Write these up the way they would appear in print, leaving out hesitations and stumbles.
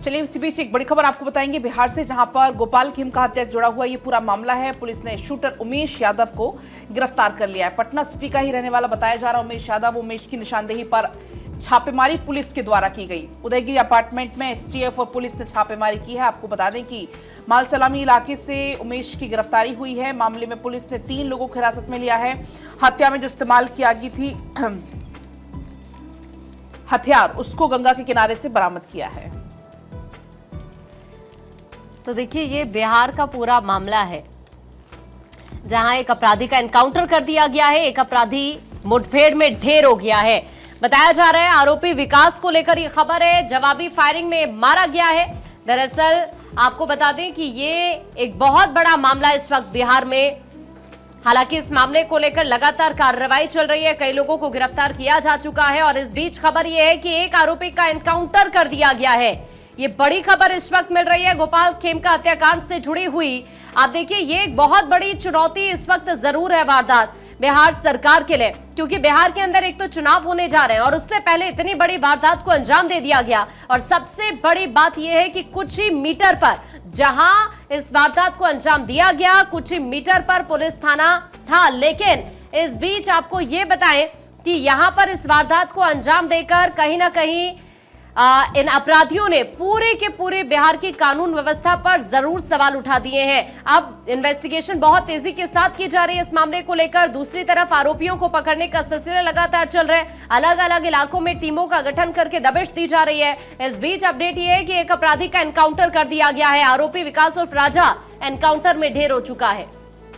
चलिए इसी बीच एक बड़ी खबर आपको बताएंगे बिहार से, जहां पर गोपाल खेमका हत्या से जुड़ा हुआ ये पूरा मामला है। पुलिस ने शूटर उमेश यादव को गिरफ्तार कर लिया है। पटना सिटी का ही रहने वाला बताया जा रहा उमेश यादव। उमेश की निशानदेही पर छापेमारी पुलिस के द्वारा की गई। उदयगिरी अपार्टमेंट में एसटीएफ और पुलिस ने छापेमारी की है। आपको बता दें कि मालसलामी इलाके से उमेश की गिरफ्तारी हुई है। मामले में पुलिस ने 3 लोगों को हिरासत में लिया है। हत्या में जो इस्तेमाल किया गई थी हथियार, उसको गंगा के किनारे से बरामद किया है। तो देखिए, ये बिहार का पूरा मामला है जहां एक अपराधी का एनकाउंटर कर दिया गया है। एक अपराधी मुठभेड़ में ढेर हो गया है। बताया जा रहा है आरोपी विकास को लेकर ये खबर है, जवाबी फायरिंग में मारा गया है। दरअसल आपको बता दें कि ये एक बहुत बड़ा मामला इस वक्त बिहार में। हालांकि इस मामले को लेकर लगातार कार्रवाई चल रही है, कई लोगों को गिरफ्तार किया जा चुका है और इस बीच खबर यह है कि एक आरोपी का एनकाउंटर कर दिया गया है। ये बड़ी खबर इस वक्त मिल रही है गोपाल खेमका हत्याकांड से जुड़ी हुई। आप देखिए, ये एक बहुत बड़ी चुनौती इस वक्त जरूर है वारदात बिहार सरकार के लिए, क्योंकि बिहार के अंदर एक तो चुनाव होने जा रहे हैं और उससे पहले इतनी बड़ी वारदात को अंजाम दे दिया गया। और सबसे बड़ी बात यह है कि कुछ ही मीटर पर जहां इस वारदात को अंजाम दिया गया, कुछ ही मीटर पर पुलिस थाना था। लेकिन इस बीच आपको यह बताएं कि यहां पर इस वारदात को अंजाम देकर कहीं ना कहीं इन अपराधियों ने पूरे के पूरे बिहार की कानून व्यवस्था पर जरूर सवाल उठा दिए हैं। अब इन्वेस्टिगेशन बहुत तेजी के साथ की जा रही है इस मामले को लेकर। दूसरी तरफ आरोपियों को पकड़ने का सिलसिला लगातार चल रहा है। अलग अलग इलाकों में टीमों का गठन करके दबिश दी जा रही है। इस बीच अपडेट यह है कि एक अपराधी का एनकाउंटर कर दिया गया है। आरोपी विकास उर्फ राजा एनकाउंटर में ढेर हो चुका है।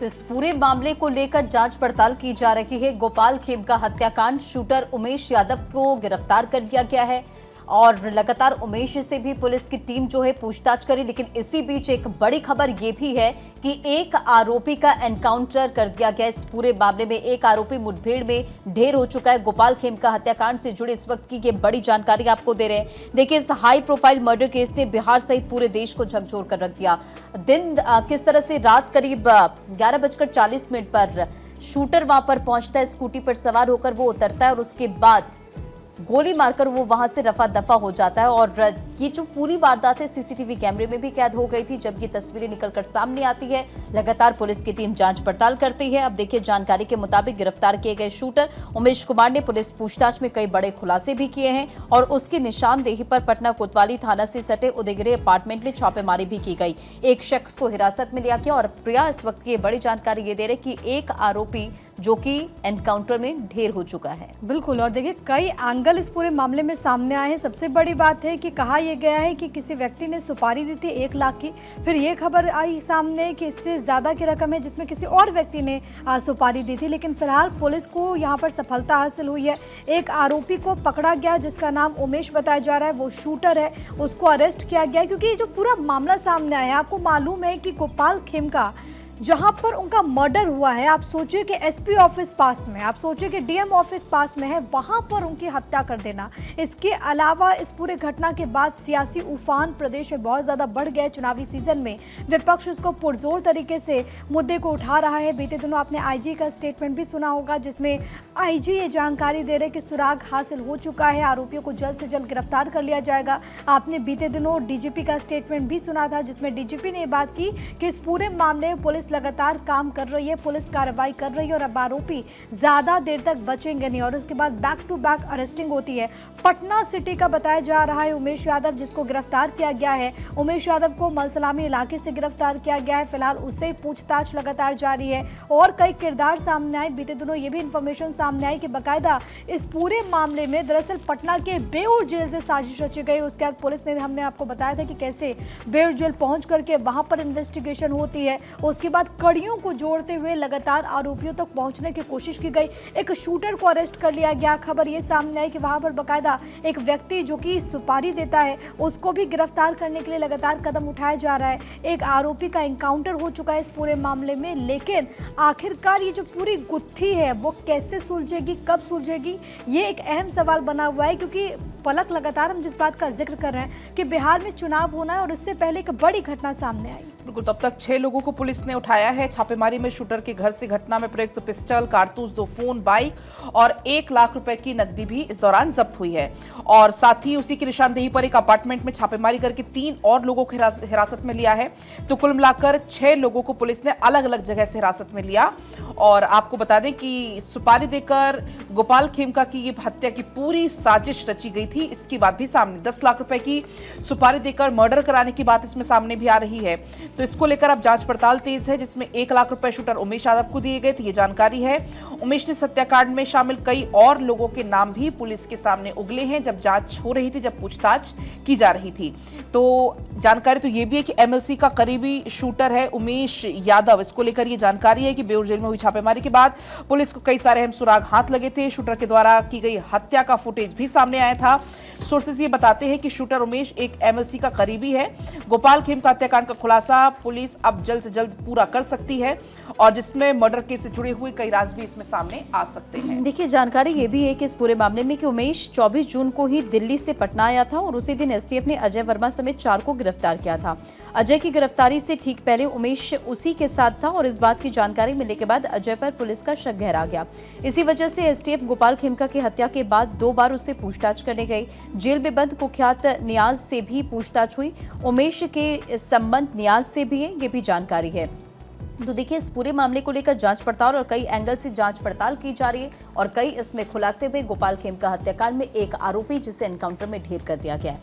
तो इस पूरे मामले को लेकर जांच पड़ताल की जा रही है। गोपाल खेमका हत्याकांड, शूटर उमेश यादव को गिरफ्तार कर दिया गया है और लगातार उमेश से भी पुलिस की टीम जो है पूछताछ करी। लेकिन इसी बीच एक बड़ी खबर ये भी है कि एक आरोपी का एनकाउंटर कर दिया गया। इस पूरे मामले में एक आरोपी मुठभेड़ में ढेर हो चुका है। गोपाल खेमका हत्याकांड से जुड़े इस वक्त की ये बड़ी जानकारी आपको दे रहे हैं। देखिए, इस हाई प्रोफाइल मर्डर केस ने बिहार सहित पूरे देश को झकझोर कर रख दिया। दिन किस तरह से रात करीब 11:40 पर शूटर वहां पर पहुंचता है, स्कूटी पर सवार होकर वो उतरता है और उसके बाद गोली मारकर वो वहां से रफा दफा हो जाता है। और ये जो पूरी वारदात है सीसीटीवी कैमरे में भी कैद हो गई थी। जब ये तस्वीरें निकलकर सामने आती है, लगातार पुलिस की टीम जांच पड़ताल करती है। अब देखिए, जानकारी के मुताबिक गिरफ्तार किए गए शूटर उमेश कुमार ने पुलिस पूछताछ में कई बड़े खुलासे भी किए हैं और उसकी निशानदेही पर पटना कोतवाली थाना से सटे उदयगिरी अपार्टमेंट में छापेमारी भी की गई। एक शख्स को हिरासत में लिया गया और प्रिया इस वक्त की बड़ी जानकारी ये दे रहे कि एक आरोपी जो कि एनकाउंटर में ढेर हो चुका है। बिल्कुल, और देखिए कई एंगल इस पूरे मामले में सामने आए हैं। सबसे बड़ी बात है कि कहा यह गया है कि किसी व्यक्ति ने सुपारी दी थी 1 लाख की। फिर ये खबर आई सामने कि इससे ज़्यादा की रकम है जिसमें किसी और व्यक्ति ने सुपारी दी थी। लेकिन फिलहाल पुलिस को यहाँ पर सफलता हासिल हुई है। एक आरोपी को पकड़ा गया जिसका नाम उमेश बताया जा रहा है, वो शूटर है, उसको अरेस्ट किया गया। क्योंकि ये जो पूरा मामला सामने आया है, आपको मालूम है कि गोपाल खेमका जहां पर उनका मर्डर हुआ है, आप सोचिए कि एसपी ऑफिस पास में, आप सोचिए कि डीएम ऑफिस पास में है, वहां पर उनकी हत्या कर देना। इसके अलावा इस पूरे घटना के बाद सियासी उफान प्रदेश में बहुत ज़्यादा बढ़ गया। चुनावी सीजन में विपक्ष इसको पुरजोर तरीके से मुद्दे को उठा रहा है। बीते दिनों आपने आईजी का स्टेटमेंट भी सुना होगा, जिसमें आईजी ये जानकारी दे रहे कि सुराग हासिल हो चुका है, आरोपियों को जल्द से जल्द गिरफ्तार कर लिया जाएगा। आपने बीते दिनों डीजीपी का स्टेटमेंट भी सुना था, जिसमें डीजीपी ने ये बात की कि इस पूरे मामले में पुलिस लगातार काम कर रही है, पुलिस कार्रवाई कर रही है और अब आरोपी ज्यादा देर तक बचेंगे नहीं और उसके बाद बैक टू बैक अरेस्टिंग होती है। पटना सिटी का बताया जा रहा है उमेश यादव, जिसको गिरफ्तार किया गया है। उमेश यादव को मलसलामी इलाके से गिरफ्तार किया गया है। फिलहाल उससे पूछताछ लगातार जारी है और कई किरदार सामने आए। बीते दिनों ये भी इंफॉर्मेशन सामने आई कि बाकायदा इस पूरे मामले में दरअसल पटना के बेऊर जेल से साजिश रची गई। उसके बाद पुलिस ने, हमने आपको बताया था कि कैसे बेऊर जेल पहुंच करके वहां पर इन्वेस्टिगेशन होती है। उसके बाद कड़ियों को जोड़ते हुए लगातार आरोपियों तक पहुंचने की कोशिश की गई। एक शूटर को अरेस्ट कर लिया गया। खबर ये सामने आई कि वहां पर बाकायदा एक व्यक्ति जो कि सुपारी देता है, उसको भी गिरफ्तार करने के लिए लगातार कदम उठाया जा रहा है। एक आरोपी का एनकाउंटर हो चुका है इस पूरे मामले में। लेकिन आखिरकार ये जो पूरी गुत्थी है वो कैसे सुलझेगी, कब सुलझेगी, ये एक अहम सवाल बना हुआ है। क्योंकि पलक लगातार हम जिस बात का जिक्र कर रहे हैं कि बिहार में चुनाव होना है और इससे पहले एक बड़ी घटना सामने आई। बिल्कुल, तब तक 6 लोगों को पुलिस ने उठा उठाया है। छापेमारी में शूटर के घर से घटना में प्रयुक्त पिस्टल, कारतूस, 2 फोन, बाइक और 1 लाख रुपए की नकदी भी इस दौरान जब्त हुई है। और साथ ही उसी की निशानदेही पर एक अपार्टमेंट में छापेमारी करके 3 और लोगों को हिरासत में लिया है। तो कुल मिलाकर 6 लोगों को पुलिस ने अलग अलग जगह से हिरासत में लिया। और आपको बता दें कि सुपारी देकर गोपाल खेमका की ये हत्या की पूरी साजिश रची गई थी। इसकी बात भी सामने 10 लाख रुपए की सुपारी देकर मर्डर कराने की बात इसमें सामने भी आ रही है। तो इसको लेकर अब जांच पड़ताल तेज है, जिसमें 1 लाख रुपए शूटर उमेश यादव को दिए गए थे, ये जानकारी है। उमेश ने हत्याकांड में शामिल कई और लोगों के नाम भी पुलिस के सामने उगले हैं जब जांच हो रही थी, जब पूछताछ की जा रही थी। तो जानकारी तो ये भी है कि एमएलसी का करीबी शूटर है उमेश यादव। इसको लेकर ये जानकारी है कि बेऊर जेल में हुई छापेमारी के बाद पुलिस को कई सारे अहम सुराग हाथ लगे थे। शूटर के द्वारा की गई हत्या का फुटेज भी सामने आया था। सोर्सेज ये बताते हैं कि शूटर उमेश एक एमएलसी का करीबी है। गोपाल खेमका हत्याकांड का खुलासा पुलिस अब जल्द से जल्द पूरा कर सकती है और जिसमें मर्डर केस से जुड़े हुए कई राज भी इसमें सामने आ सकते हैं। देखिए, जानकारी ये भी है कि इस पूरे मामले में कि उमेश 24 जून को ही दिल्ली से पटना आया था और उसी दिन एसटीएफ ने अजय वर्मा समेत 4 को गिरफ्तार किया था। अजय की गिरफ्तारी से ठीक पहले उमेश उसी के साथ था और इस बात की जानकारी मिलने के बाद अजय पर पुलिस का शक गहरा गया। इसी वजह से एसटीएफ गोपाल खेमका की हत्या के बाद 2 बार उससे पूछताछ करने गई। जेल में बंद कुख्यात नियाज से भी पूछताछ हुई। उमेश के संबंध नियाज से भी है, ये भी जानकारी है। तो देखिए, इस पूरे मामले को लेकर जांच पड़ताल और कई एंगल से जांच पड़ताल की जा रही है और कई इसमें खुलासे हुए। गोपाल खेमका हत्याकांड में एक आरोपी जिसे एनकाउंटर में ढेर कर दिया गया है।